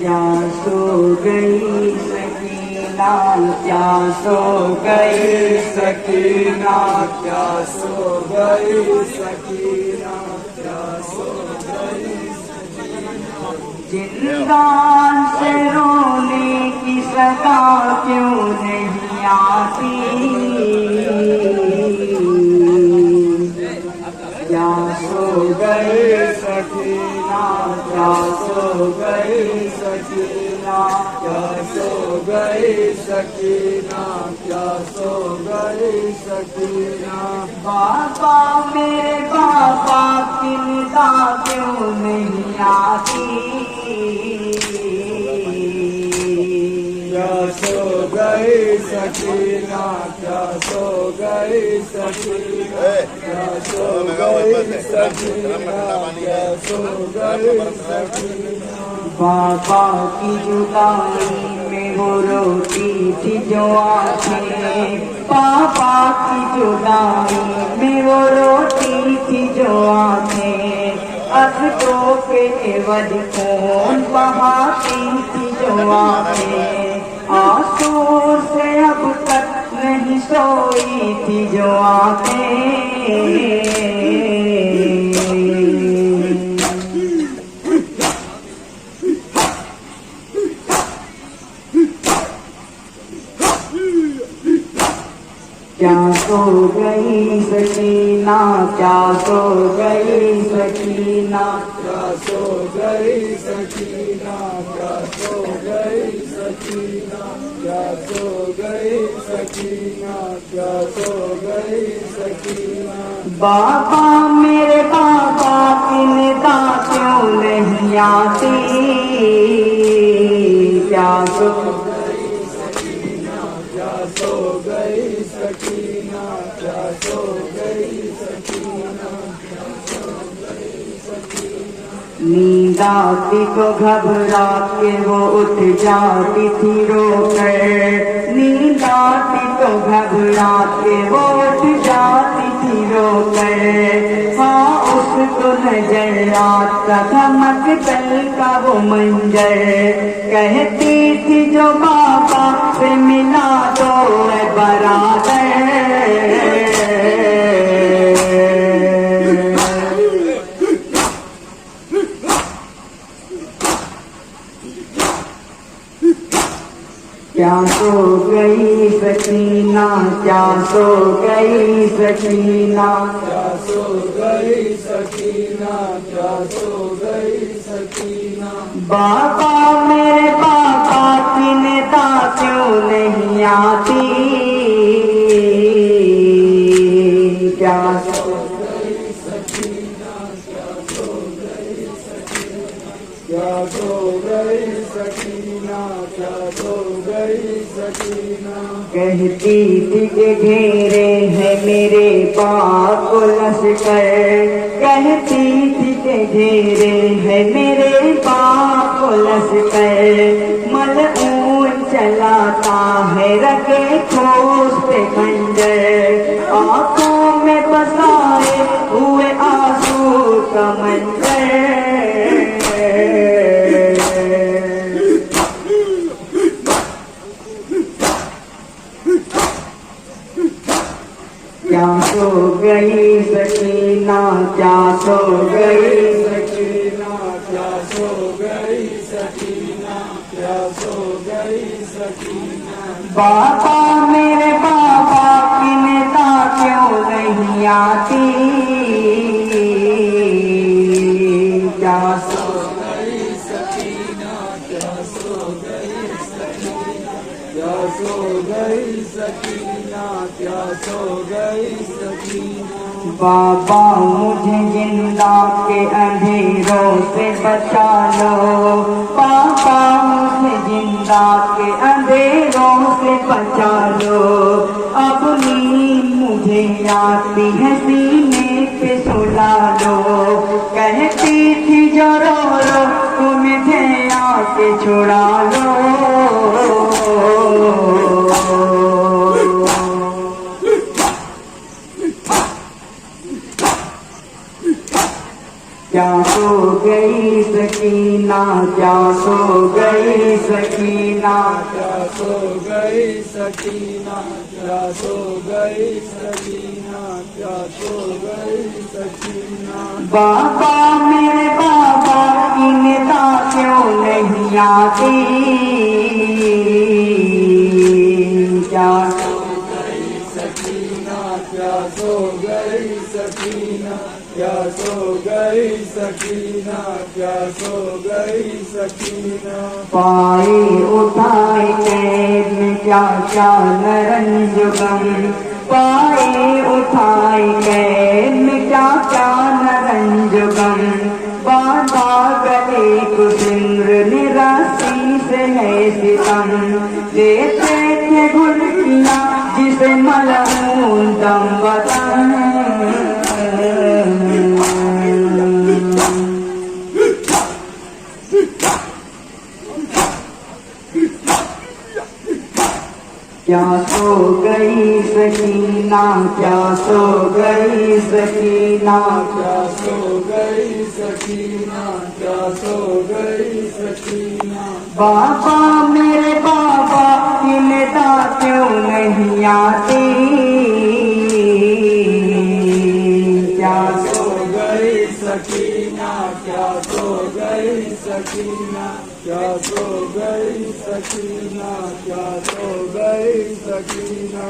क्या सो गई सकीना, क्या सो गई सकीना, क्या सो गई सकीना, क्या सो गई जिंदान से रोने की सदा क्यों नहीं आती, क्या सो गई सकीना, क्या सो गई सकीना, क्या सो गई सकीना, क्या सो गई सकीना। बाबा मेरे बाबा की निदा क्यों नहीं आती, क्या सो गई सकीना, क्या सो गई सकीना, क्या सो गई सकीना, क्या सो गई सकीना। बाबा की जुदाई में वो रोती थी जो आंखें, बाबा की जुदाई में वो रोती थी जो आंखें, अश्कों के एवज खून बहाती थी जो आंखें, आंसू से अब तक नहीं सोई थी जो आंखें। क्या सो गई सकीना, क्या सो गई सकीना, क्या सो गई सकीना, क्या सो गई सकीना, क्या सो गई सकीना, क्या सो गई सकीना। बाबा मेरे बाबा की निदा क्यों नहीं आती, क्या सो क्या सो गई सकीना, क्या सो गई सकीना, क्या सो गई सकीना। नींद आती तो घबरा के वो उठ जाती थी रोकर, नींद आती तो घबरा के वो उठ जाती थी रोकर, हाँ उसको नजर आता था मकतल का वो मंजर, कहती थी जो बाबा से मिला दो है बरादर। क्या सो गई सकीना, क्या सो गई सकीना, क्या सो गई सकीना, क्या सो गई सकीना। बाबा मेरे बाबा की निदा क्यों नहीं आती, क्या सो गई सकीना, क्या सो गई सकीना, क्या सो गई सकीना, क्या सो गई सकीना। कहती थी कि घेरे है मेरे पाक को लश्कर, कहती थी कि घेरे है मेरे पाक को लश्कर, मलऊन चलाता है रखे ठोस पे खंजर, आंखों में बसाए हुए आंसू का मंजर। क्या सो गई सकीना, क्या सो गई सकीना, क्या सो गई सकीना, क्या सो गई सकीना। बाबा मेरे बाबा की निदा क्यों नहीं आती, क्या सो गई सकीना, क्या सो गई सकीना, क्या सो गई सकीना, क्या सो गई सकीना। बाबा मुझे जिंदा के अंधेरों से बचा लो, बाबा मुझे जिंदा के अंधेरों से बचा लो, अब नींद मुझे आती है सीने पे सुला लो, कहती थी जो रो रो तुम मुझे आके छुड़ा लो। क्या सो गई सकीना, सकीना क्या सो गई सकीना क्या सो गई सकीना क्या सो गई सकीना क्या सो गई सकीना बाबा मेरे बाबा की निदा क्यों नहीं आती क्या सो गई सकीना क्या सो गई सकीना क्या सो गई सकीना क्या सो गई सकीना पाए उठाए कैद में क्या क्या नरंजुगम पाए उठाए कैद में क्या क्या नरंजुगम बाधा गले कुसिंद्र निराशी से है सितम देते थे गुलकिया जिसे मलमून दम बदन क्या सो गई सकीना क्या सो गई सकीना क्या सो गई सकीना क्या सो गई सकीना बाबा मेरे बाबा की निदा क्यों नहीं आती क्या सो गई सकीना क्या सो गई सकीना क्या सो गई सकीना क्या सो गई सकीना